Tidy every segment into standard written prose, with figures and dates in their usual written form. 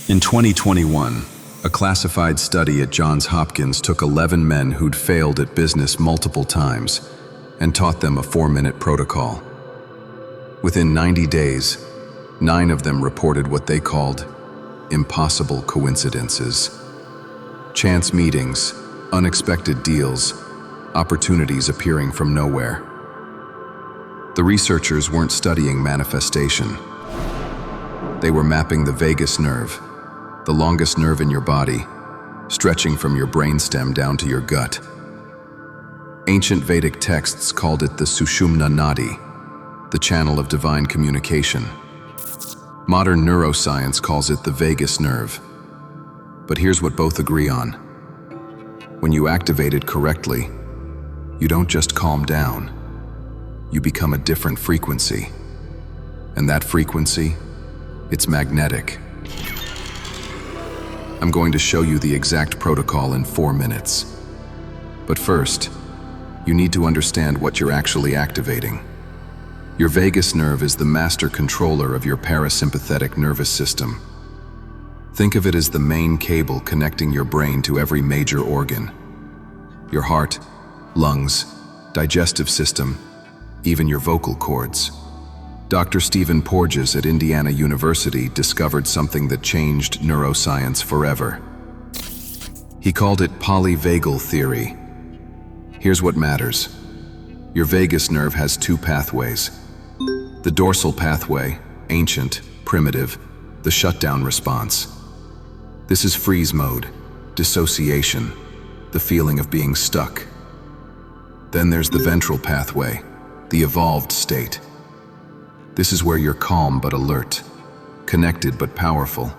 In 2021, a classified study at Johns Hopkins took 11 men who'd failed at business multiple times and taught them a 4-minute protocol. Within 90 days, 9 of them reported what they called impossible coincidences. Chance meetings, unexpected deals, opportunities appearing from nowhere. The researchers weren't studying manifestation. They were mapping the vagus nerve, the longest nerve in your body, stretching from your brainstem down to your gut. Ancient Vedic texts called it the Sushumna Nadi, the channel of divine communication. Modern neuroscience calls it the vagus nerve. But here's what both agree on. When you activate it correctly, you don't just calm down, you become a different frequency. And that frequency, it's magnetic. I'm going to show you the exact protocol in 4 minutes. But first, you need to understand what you're actually activating. Your vagus nerve is the master controller of your parasympathetic nervous system. Think of it as the main cable connecting your brain to every major organ. Your heart, lungs, digestive system, even your vocal cords. Dr. Stephen Porges at Indiana University discovered something that changed neuroscience forever. He called it polyvagal theory. Here's what matters. Your vagus nerve has 2 pathways. The dorsal pathway, ancient, primitive, the shutdown response. This is freeze mode, dissociation, the feeling of being stuck. Then there's the ventral pathway, the evolved state. This is where you're calm but alert, connected but powerful,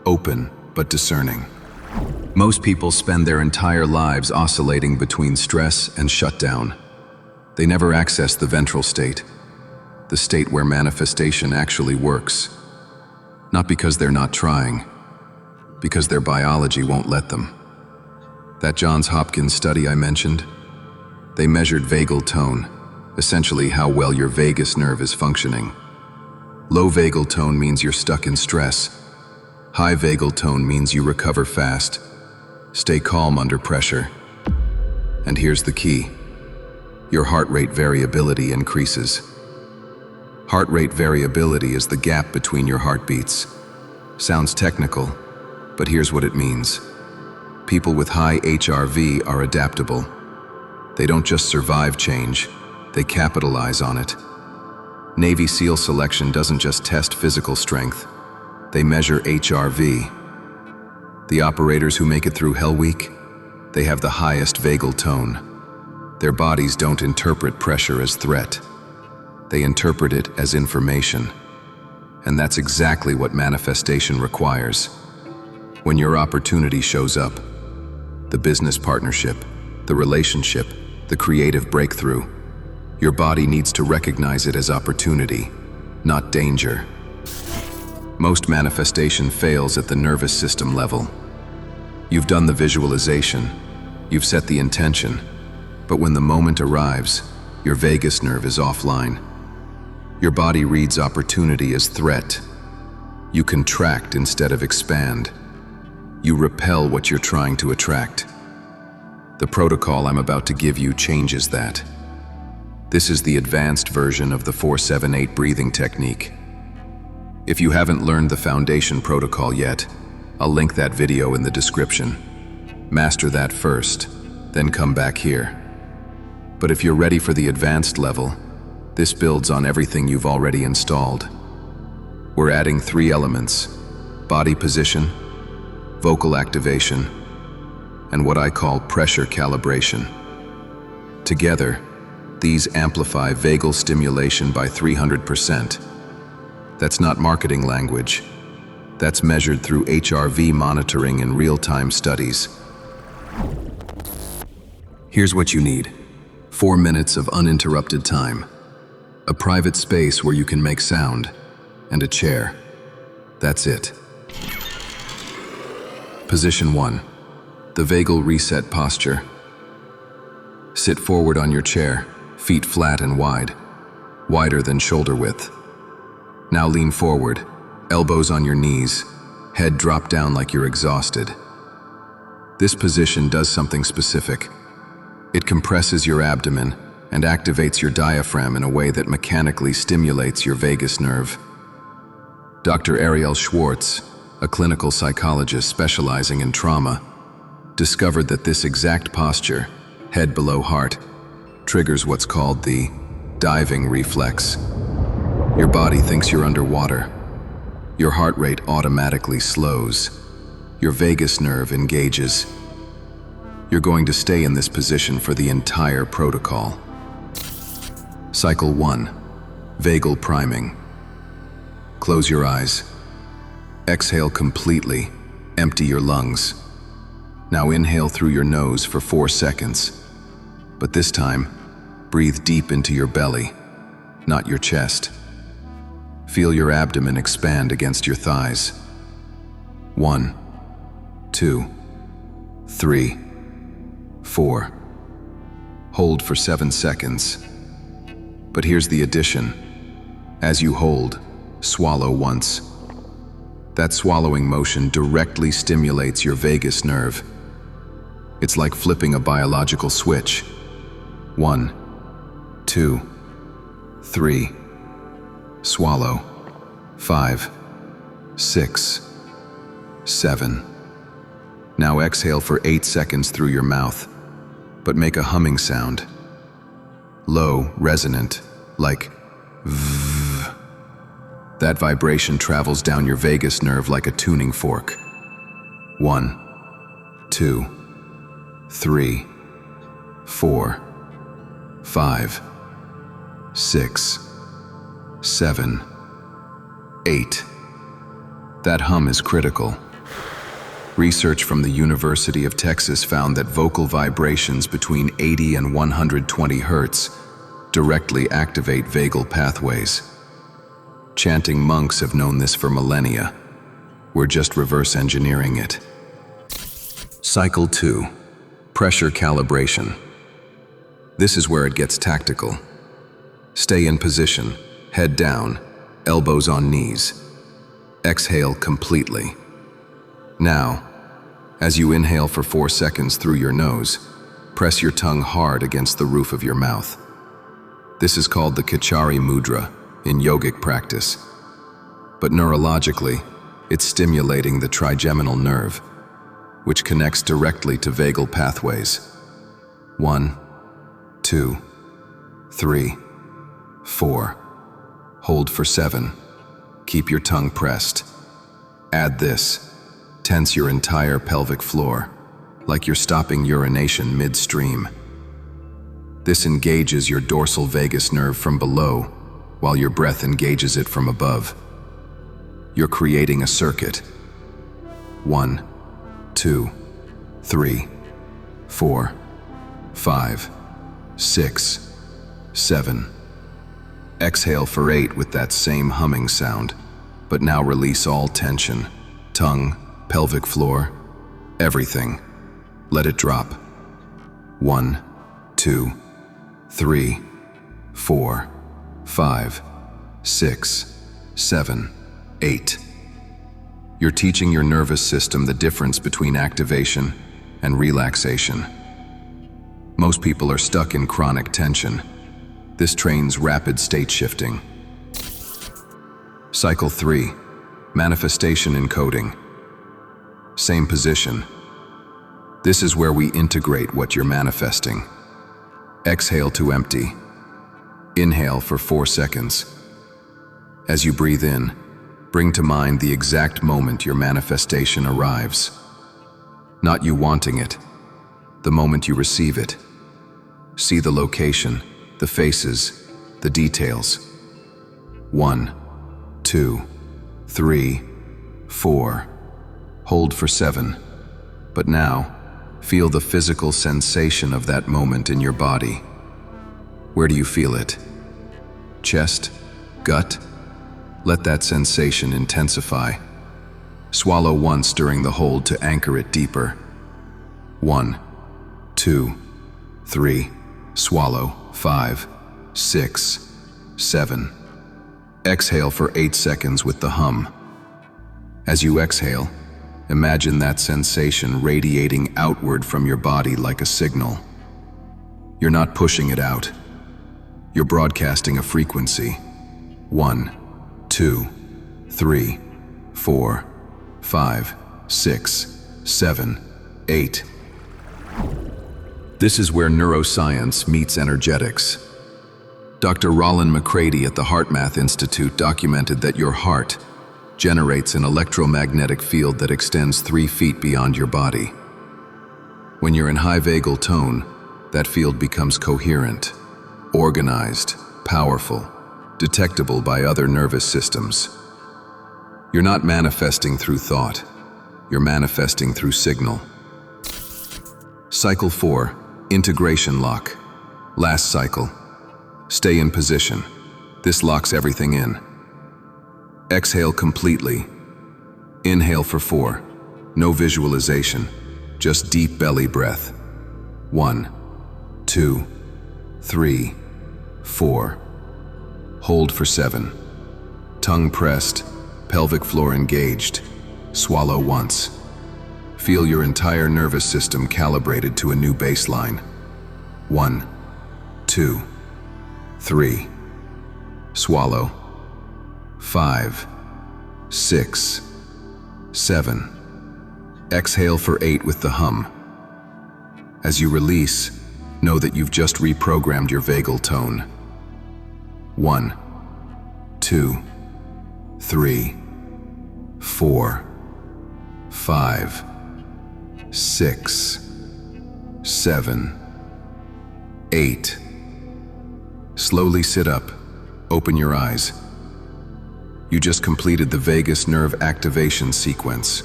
open but discerning. Most people spend their entire lives oscillating between stress and shutdown. They never access the ventral state, the state where manifestation actually works. Not because they're not trying, because their biology won't let them. That Johns Hopkins study I mentioned, they measured vagal tone, essentially how well your vagus nerve is functioning. Low vagal tone means you're stuck in stress. High vagal tone means you recover fast. Stay calm under pressure. And here's the key. Your heart rate variability increases. Heart rate variability is the gap between your heartbeats. Sounds technical, but here's what it means. People with high HRV are adaptable. They don't just survive change, they capitalize on it. Navy SEAL selection doesn't just test physical strength, they measure HRV. The operators who make it through Hell Week, they have the highest vagal tone. Their bodies don't interpret pressure as threat. They interpret it as information. And that's exactly what manifestation requires. When your opportunity shows up, the business partnership, the relationship, the creative breakthrough, your body needs to recognize it as opportunity, not danger. Most manifestation fails at the nervous system level. You've done the visualization, you've set the intention, but when the moment arrives, your vagus nerve is offline. Your body reads opportunity as threat. You contract instead of expand. You repel what you're trying to attract. The protocol I'm about to give you changes that. This is the advanced version of the 4-7-8 breathing technique. If you haven't learned the foundation protocol yet, I'll link that video in the description. Master that first, then come back here. But if you're ready for the advanced level, this builds on everything you've already installed. We're adding 3 elements: body position, vocal activation, and what I call pressure calibration. Together, these amplify vagal stimulation by 300%. That's not marketing language. That's measured through HRV monitoring in real-time studies. Here's what you need: 4 minutes of uninterrupted time, a private space where you can make sound, and a chair. That's it. Position 1. The vagal reset posture. Sit forward on your chair, feet flat and wide, wider than shoulder width. Now lean forward, elbows on your knees, Head drop down like you're exhausted. This position does something specific. It compresses your abdomen and activates your diaphragm in a way that mechanically stimulates your vagus nerve. Dr. Ariel Schwartz, a clinical psychologist specializing in trauma, discovered that this exact posture, head below heart, triggers what's called the diving reflex. Your body thinks you're underwater. Your heart rate automatically slows. Your vagus nerve engages. You're going to stay in this position for the entire protocol. Cycle 1. Vagal priming. Close your eyes. Exhale completely. Empty your lungs. Now inhale through your nose for 4 seconds. But this time, breathe deep into your belly, not your chest. Feel your abdomen expand against your thighs. 1, 2, 3, 4. Hold for 7 seconds. But here's the addition. As you hold, swallow once. That swallowing motion directly stimulates your vagus nerve. It's like flipping a biological switch. 1, 2, 3. Swallow. 5, 6, 7. Now exhale for 8 seconds through your mouth, but make a humming sound. Low, resonant, like v. That vibration travels down your vagus nerve like a tuning fork. 1, 2, 3, 4, 5, 6, 7, 8. That hum is critical. Research from the University of Texas found that vocal vibrations between 80 and 120 hertz directly activate vagal pathways. Chanting monks have known this for millennia. We're just reverse engineering it. Cycle 2. Pressure calibration. This is where it gets tactical. Stay in position, head down, elbows on knees. Exhale completely. Now, as you inhale for 4 seconds through your nose, press your tongue hard against the roof of your mouth. This is called the Kachari Mudra in yogic practice. But neurologically, it's stimulating the trigeminal nerve, which connects directly to vagal pathways. 1, 2, 3, 4. Hold for 7. Keep your tongue pressed. Add this. Tense your entire pelvic floor, like you're stopping urination midstream. This engages your dorsal vagus nerve from below, while your breath engages it from above. You're creating a circuit. 1, 2, 3, 4, 5, 6, 7. Exhale for 8 with that same humming sound, but now release all tension. Tongue, pelvic floor, everything. Let it drop. 1, 2, 3, 4, 5, 6, 7, 8. You're teaching your nervous system the difference between activation and relaxation. Most people are stuck in chronic tension. This trains rapid state shifting. Cycle 3. Manifestation encoding. Same position. This is where we integrate what you're manifesting. Exhale to empty. Inhale for 4 seconds. As you breathe in, bring to mind the exact moment your manifestation arrives. Not you wanting it, the moment you receive it. See the location, the faces, the details. 1, 2, 3, 4. Hold for 7. But now, feel the physical sensation of that moment in your body. Where do you feel it? Chest? Gut? Let that sensation intensify. Swallow once during the hold to anchor it deeper. 1, 2, 3. Swallow. 5, 6, 7. Exhale for 8 seconds with the hum. As you exhale, imagine that sensation radiating outward from your body like a signal. You're not pushing it out. You're broadcasting a frequency. 1, 2, 3, 4, 5, 6, 7, 8. This is where neuroscience meets energetics. Dr. Roland McCready at the HeartMath Institute documented that your heart generates an electromagnetic field that extends 3 feet beyond your body. When you're in high vagal tone, that field becomes coherent, organized, powerful, detectable by other nervous systems. You're not manifesting through thought, you're manifesting through signal. Cycle 4, integration lock. Last cycle. Stay in position. This locks everything in. Exhale completely. Inhale for 4. No visualization, just deep belly breath. 1, 2, 3, 4. Hold for 7. Tongue pressed, pelvic floor engaged. Swallow once. Feel your entire nervous system calibrated to a new baseline. 1, 2, 3. Swallow. 5, 6, 7. Exhale for 8 with the hum. As you release, know that you've just reprogrammed your vagal tone. 1, 2, 3, 4, 5, 6, 7, 8. Slowly sit up, open your eyes. You just completed the vagus nerve activation sequence.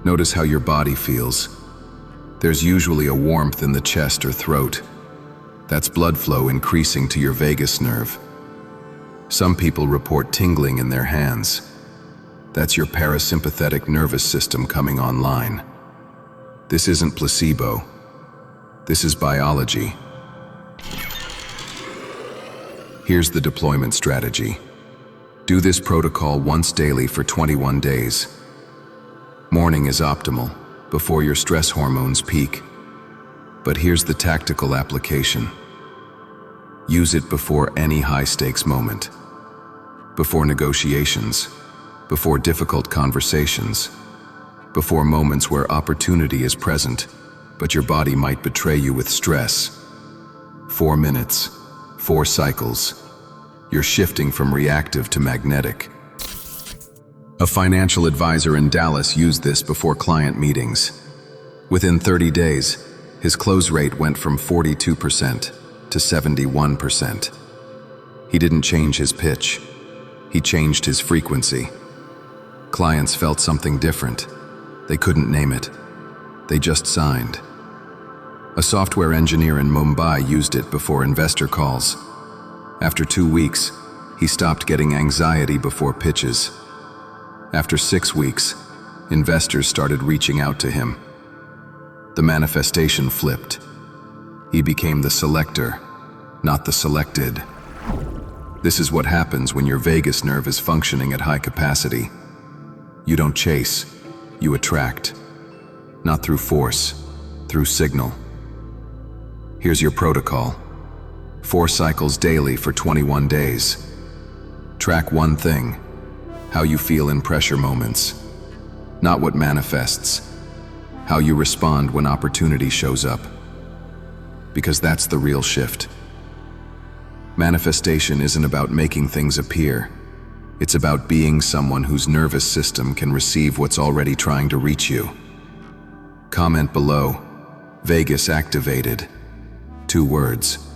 Notice how your body feels. There's usually a warmth in the chest or throat. That's blood flow increasing to your vagus nerve. Some people report tingling in their hands. That's your parasympathetic nervous system coming online. This isn't placebo. This is biology. Here's the deployment strategy. Do this protocol once daily for 21 days. Morning is optimal, before your stress hormones peak. But here's the tactical application. Use it before any high-stakes moment. Before negotiations, before difficult conversations, before moments where opportunity is present, but your body might betray you with stress. 4 minutes, 4 cycles. You're shifting from reactive to magnetic. A financial advisor in Dallas used this before client meetings. Within 30 days, his close rate went from 42% to 71%. He didn't change his pitch. He changed his frequency. Clients felt something different. They couldn't name it. They just signed. A software engineer in Mumbai used it before investor calls. After 2 weeks, he stopped getting anxiety before pitches. After 6 weeks, investors started reaching out to him. The manifestation flipped. He became the selector, not the selected. This is what happens when your vagus nerve is functioning at high capacity. You don't chase, you attract. Not through force, through signal. Here's your protocol. 4 cycles daily for 21 days. Track one thing, how you feel in pressure moments. Not what manifests, how you respond when opportunity shows up. Because that's the real shift. Manifestation isn't about making things appear. It's about being someone whose nervous system can receive what's already trying to reach you. Comment below, Vagus activated. 2 words.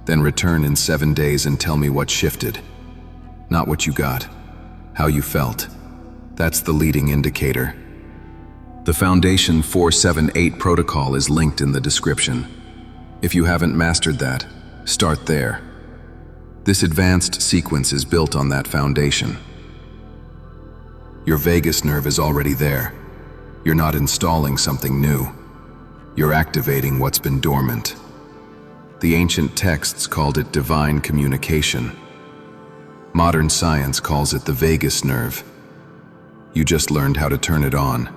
Then return in 7 days and tell me what shifted. Not what you got, how you felt. That's the leading indicator. The Foundation 478 protocol is linked in the description. If you haven't mastered that, start there. This advanced sequence is built on that foundation. Your vagus nerve is already there. You're not installing something new. You're activating what's been dormant. The ancient texts called it divine communication. Modern science calls it the vagus nerve. You just learned how to turn it on.